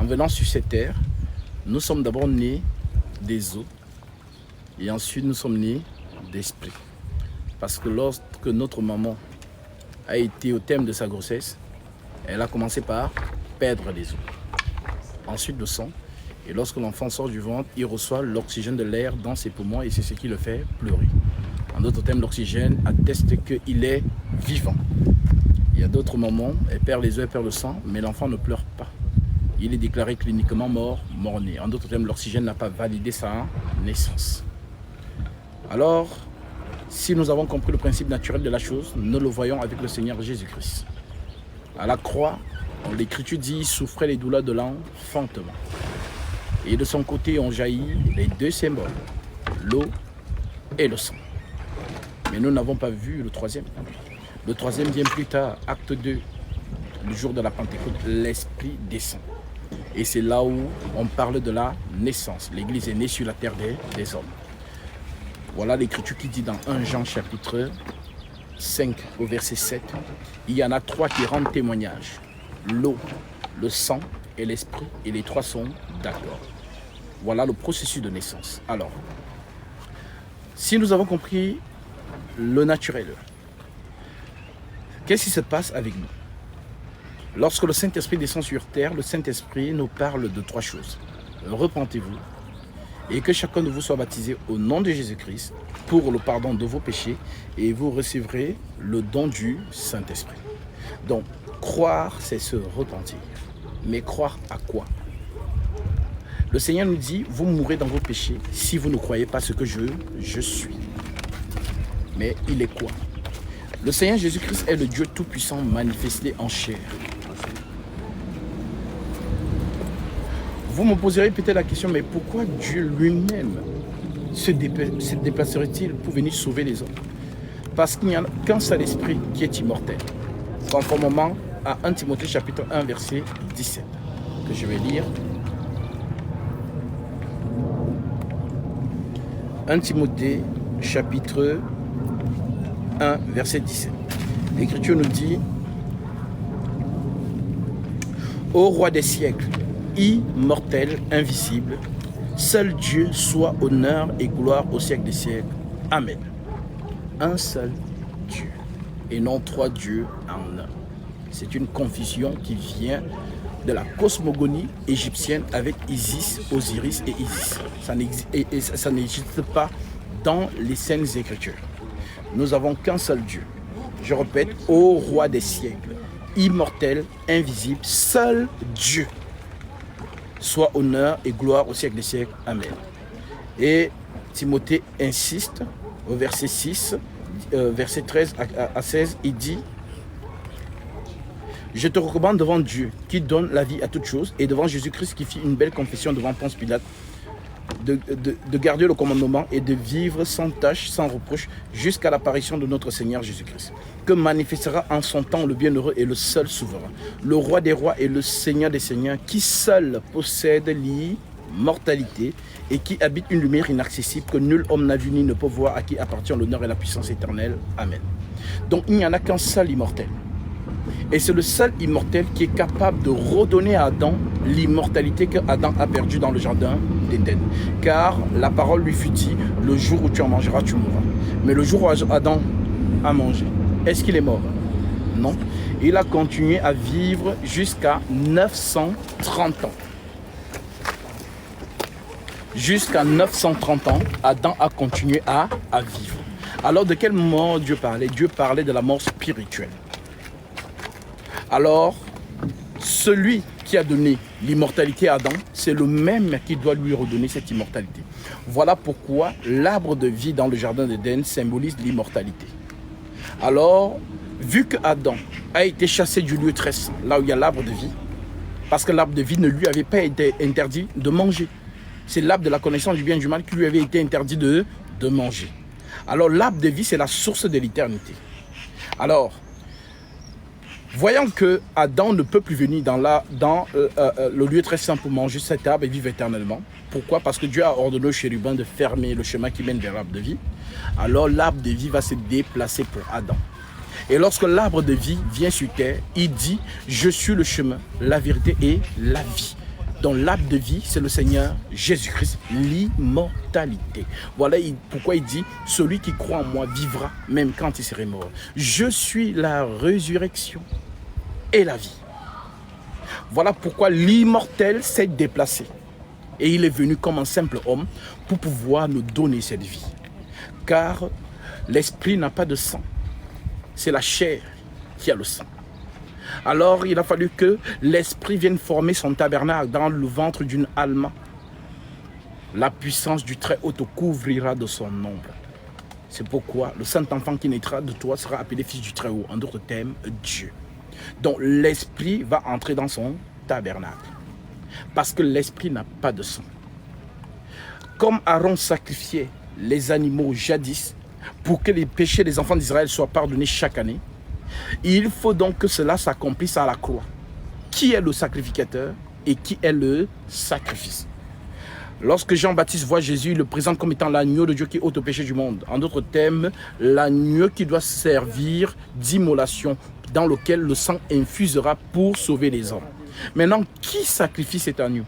En venant sur cette terre, nous sommes d'abord nés des eaux et ensuite nous sommes nés d'esprit. Parce que lorsque notre maman a été au terme de sa grossesse, elle a commencé par perdre les os, ensuite le sang. Et lorsque l'enfant sort du ventre, il reçoit l'oxygène de l'air dans ses poumons et c'est ce qui le fait pleurer. En d'autres termes, l'oxygène atteste qu'il est vivant. Il y a d'autres moments, elle perd les os, elle perd le sang, mais l'enfant ne pleure pas. Il est déclaré cliniquement mort-né. En d'autres termes, l'oxygène n'a pas validé sa naissance. Alors, si nous avons compris le principe naturel de la chose, nous le voyons avec le Seigneur Jésus-Christ. À la croix, l'Écriture dit qu'il souffrait les douleurs de l'enfantement. Et de son côté ont jailli les deux symboles, l'eau et le sang. Mais nous n'avons pas vu le troisième. Le troisième vient plus tard, acte 2, le jour de la Pentecôte, l'Esprit descend. Et c'est là où on parle de la naissance. L'Église est née sur la terre des hommes. Voilà l'Écriture qui dit dans 1 Jean chapitre 5 au verset 7, il y en a trois qui rendent témoignage. L'eau, le sang et l'esprit, et les trois sont d'accord. Voilà le processus de naissance. Alors, si nous avons compris le naturel, qu'est-ce qui se passe avec nous? Lorsque le Saint-Esprit descend sur terre, le Saint-Esprit nous parle de trois choses. Repentez-vous et que chacun de vous soit baptisé au nom de Jésus-Christ pour le pardon de vos péchés et vous recevrez le don du Saint-Esprit. Donc, croire, c'est se repentir. Mais croire à quoi? Le Seigneur nous dit, vous mourrez dans vos péchés si vous ne croyez pas ce que je suis. Mais il est quoi? Le Seigneur Jésus-Christ est le Dieu Tout-Puissant manifesté en chair. Vous me poserez peut-être la question, mais pourquoi Dieu lui-même se déplacerait-il pour venir sauver les hommes? Parce qu'il n'y a qu'un seul esprit qui est immortel. Conformément à 1 Timothée chapitre 1 verset 17, que je vais lire. 1 Timothée chapitre 1 verset 17. L'Écriture nous dit: Ô roi des siècles, immortel, invisible, seul Dieu soit honneur et gloire au siècle des siècles. Amen. Un seul Dieu et non trois dieux en un. C'est une confusion qui vient de la cosmogonie égyptienne avec Isis, Osiris et Isis. Ça n'existe pas dans les Saintes Écritures. Nous n'avons qu'un seul Dieu. Je répète, ô roi des siècles, immortel, invisible, seul Dieu. Soit honneur et gloire au siècle des siècles. Amen. Et Timothée insiste au verset 6, verset 13 à 16, il dit: Je te recommande devant Dieu qui donne la vie à toutes choses et devant Jésus-Christ qui fit une belle confession devant Ponce Pilate de garder le commandement et de vivre sans tâche, sans reproche jusqu'à l'apparition de notre Seigneur Jésus-Christ, que manifestera en son temps le bienheureux et le seul souverain, le roi des rois et le Seigneur des seigneurs, qui seul possède l'immortalité et qui habite une lumière inaccessible que nul homme n'a vu ni ne peut voir, à qui appartient l'honneur et la puissance éternelle. Amen. Donc il n'y en a qu'un seul immortel. Et c'est le seul immortel qui est capable de redonner à Adam l'immortalité que Adam a perdue dans le jardin d'Éden. Car la parole lui fut dit, le jour où tu en mangeras, tu mourras. Mais le jour où Adam a mangé, est-ce qu'il est mort? Non. Il a continué à vivre jusqu'à 930 ans. Jusqu'à 930 ans, Adam a continué à vivre. Alors de quelle mort Dieu parlait? Dieu parlait de la mort spirituelle. Alors, celui qui a donné l'immortalité à Adam, c'est le même qui doit lui redonner cette immortalité. Voilà pourquoi l'arbre de vie dans le jardin d'Éden symbolise l'immortalité. Alors, vu que Adam a été chassé du lieu très saint, là où il y a l'arbre de vie, parce que l'arbre de vie ne lui avait pas été interdit de manger. C'est l'arbre de la connaissance du bien et du mal qui lui avait été interdit de manger. Alors, l'arbre de vie, c'est la source de l'éternité. Alors, voyant que Adam ne peut plus venir dans le lieu très saint pour manger cet arbre et vivre éternellement. Pourquoi? Parce que Dieu a ordonné au chérubin de fermer le chemin qui mène vers l'arbre de vie. Alors l'arbre de vie va se déplacer pour Adam. Et lorsque l'arbre de vie vient sur terre, il dit: je suis le chemin, la vérité et la vie. Donc l'arbre de vie, c'est le Seigneur Jésus-Christ, l'immortalité. Voilà pourquoi il dit, celui qui croit en moi vivra même quand il serait mort. Je suis la résurrection et la vie. Voilà pourquoi l'immortel s'est déplacé. Et il est venu comme un simple homme pour pouvoir nous donner cette vie. Car l'esprit n'a pas de sang. C'est la chair qui a le sang. Alors il a fallu que l'esprit vienne former son tabernacle dans le ventre d'une Alma. La puissance du Très-Haut te couvrira de son ombre. C'est pourquoi le saint enfant qui naîtra de toi sera appelé fils du Très-Haut. En d'autres termes, Dieu. Donc l'esprit va entrer dans son tabernacle. Parce que l'esprit n'a pas de sang. Comme Aaron sacrifiait les animaux jadis pour que les péchés des enfants d'Israël soient pardonnés chaque année, il faut donc que cela s'accomplisse à la croix. Qui est le sacrificateur et qui est le sacrifice? Lorsque Jean-Baptiste voit Jésus, il le présente comme étant l'agneau de Dieu qui ôte le péché du monde. En d'autres termes, l'agneau qui doit servir d'immolation, dans lequel le sang infusera pour sauver les hommes. Maintenant, qui sacrifie cet agneau?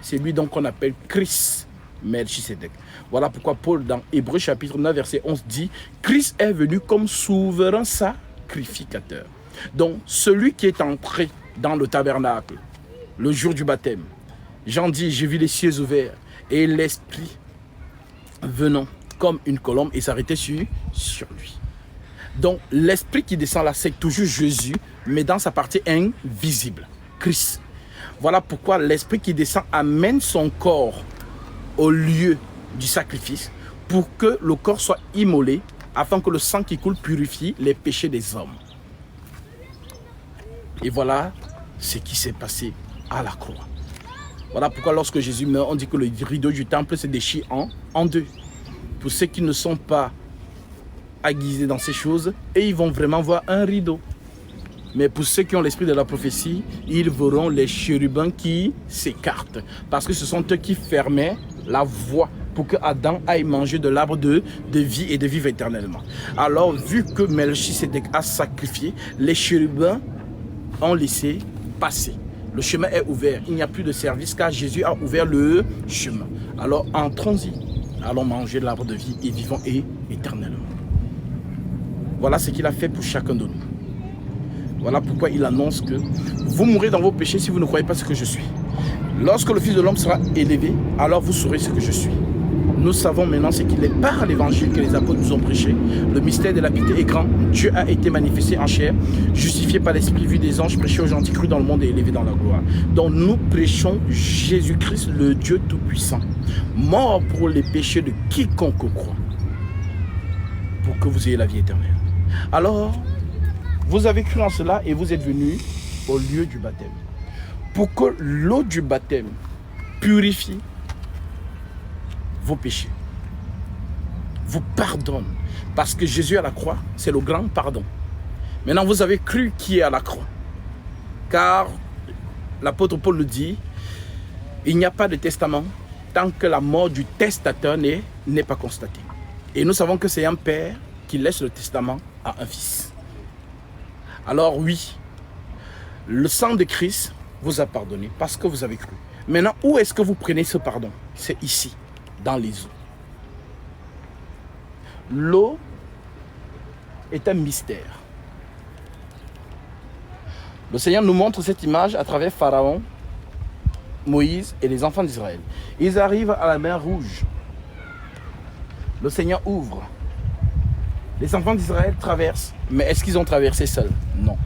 C'est lui donc qu'on appelle Christ Melchisedec. Voilà pourquoi Paul, dans Hébreux chapitre 9, verset 11, dit « Christ est venu comme souverain sacrificateur ». Donc, celui qui est entré dans le tabernacle le jour du baptême, Jean dit « J'ai vu les cieux ouverts et l'Esprit venant comme une colombe et s'arrêter sur lui ». Donc, l'Esprit qui descend là, c'est toujours Jésus, mais dans sa partie invisible. Christ. Voilà pourquoi l'Esprit qui descend amène son corps au lieu du sacrifice pour que le corps soit immolé afin que le sang qui coule purifie les péchés des hommes. Et voilà ce qui s'est passé à la croix. Voilà pourquoi lorsque Jésus meurt, on dit que le rideau du temple se déchire en deux. Pour ceux qui ne sont pas aiguisés dans ces choses, et ils vont vraiment voir un rideau. Mais pour ceux qui ont l'esprit de la prophétie, ils verront les chérubins qui s'écartent. Parce que ce sont eux qui fermaient la voie pour que Adam aille manger de l'arbre de vie et de vivre éternellement. Alors, vu que Melchisedec a sacrifié, les chérubins ont laissé passer. Le chemin est ouvert. Il n'y a plus de service car Jésus a ouvert le chemin. Alors, entrons-y. Allons manger de l'arbre de vie et vivons éternellement. Voilà ce qu'il a fait pour chacun de nous. Voilà pourquoi il annonce que vous mourrez dans vos péchés si vous ne croyez pas ce que je suis. Lorsque le Fils de l'homme sera élevé, alors vous saurez ce que je suis. Nous savons maintenant ce qu'il est par l'évangile que les apôtres nous ont prêché. Le mystère de la piété est grand. Dieu a été manifesté en chair, justifié par l'Esprit, vu des anges, prêché aux gentils, cru dans le monde et élevé dans la gloire. Donc nous prêchons Jésus-Christ, le Dieu Tout-Puissant, mort pour les péchés de quiconque croit, pour que vous ayez la vie éternelle. Alors, vous avez cru en cela et vous êtes venus au lieu du baptême. Pour que l'eau du baptême purifie vos péchés, vous pardonne. Parce que Jésus à la croix, c'est le grand pardon. Maintenant, vous avez cru qui est à la croix. Car l'apôtre Paul le dit, il n'y a pas de testament tant que la mort du testateur n'est pas constatée. Et nous savons que c'est un père qui laisse le testament à un fils. Alors oui, le sang de Christ vous a pardonné parce que vous avez cru. Maintenant, où est-ce que vous prenez ce pardon? C'est ici, dans les eaux. L'eau est un mystère. Le Seigneur nous montre cette image à travers Pharaon, Moïse et les enfants d'Israël. Ils arrivent à la mer Rouge. Le Seigneur ouvre. Les enfants d'Israël traversent. Mais est-ce qu'ils ont traversé seuls? Non.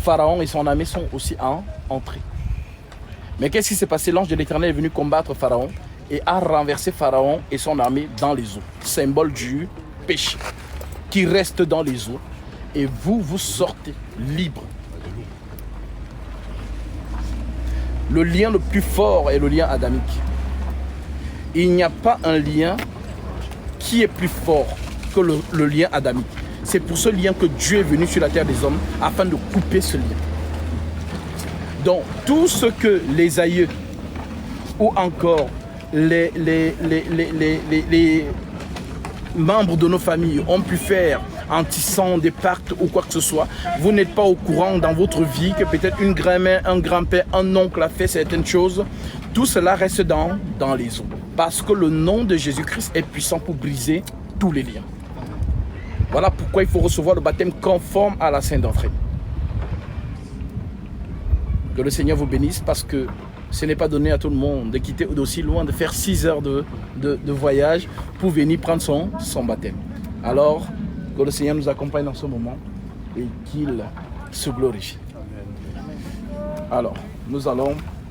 Pharaon et son armée sont aussi entrés. Mais qu'est-ce qui s'est passé? L'ange de l'Éternel est venu combattre Pharaon et a renversé Pharaon et son armée dans les eaux. Symbole du péché qui reste dans les eaux. Et vous, vous sortez libre. Le lien le plus fort est le lien adamique. Il n'y a pas un lien qui est plus fort que le lien adamique. C'est pour ce lien que Dieu est venu sur la terre des hommes afin de couper ce lien. Donc, tout ce que les aïeux ou encore les membres de nos familles ont pu faire en tissant des pactes ou quoi que ce soit, vous n'êtes pas au courant dans votre vie que peut-être une grand-mère, un grand-père, un oncle a fait certaines choses. Tout cela reste dans les eaux. Parce que le nom de Jésus-Christ est puissant pour briser tous les liens. Voilà pourquoi il faut recevoir le baptême conforme à la Sainte Doctrine. Que le Seigneur vous bénisse, parce que ce n'est pas donné à tout le monde de quitter d'aussi loin, de faire 6 heures de voyage pour venir prendre son baptême. Alors, que le Seigneur nous accompagne dans ce moment et qu'il se glorifie. Alors, nous allons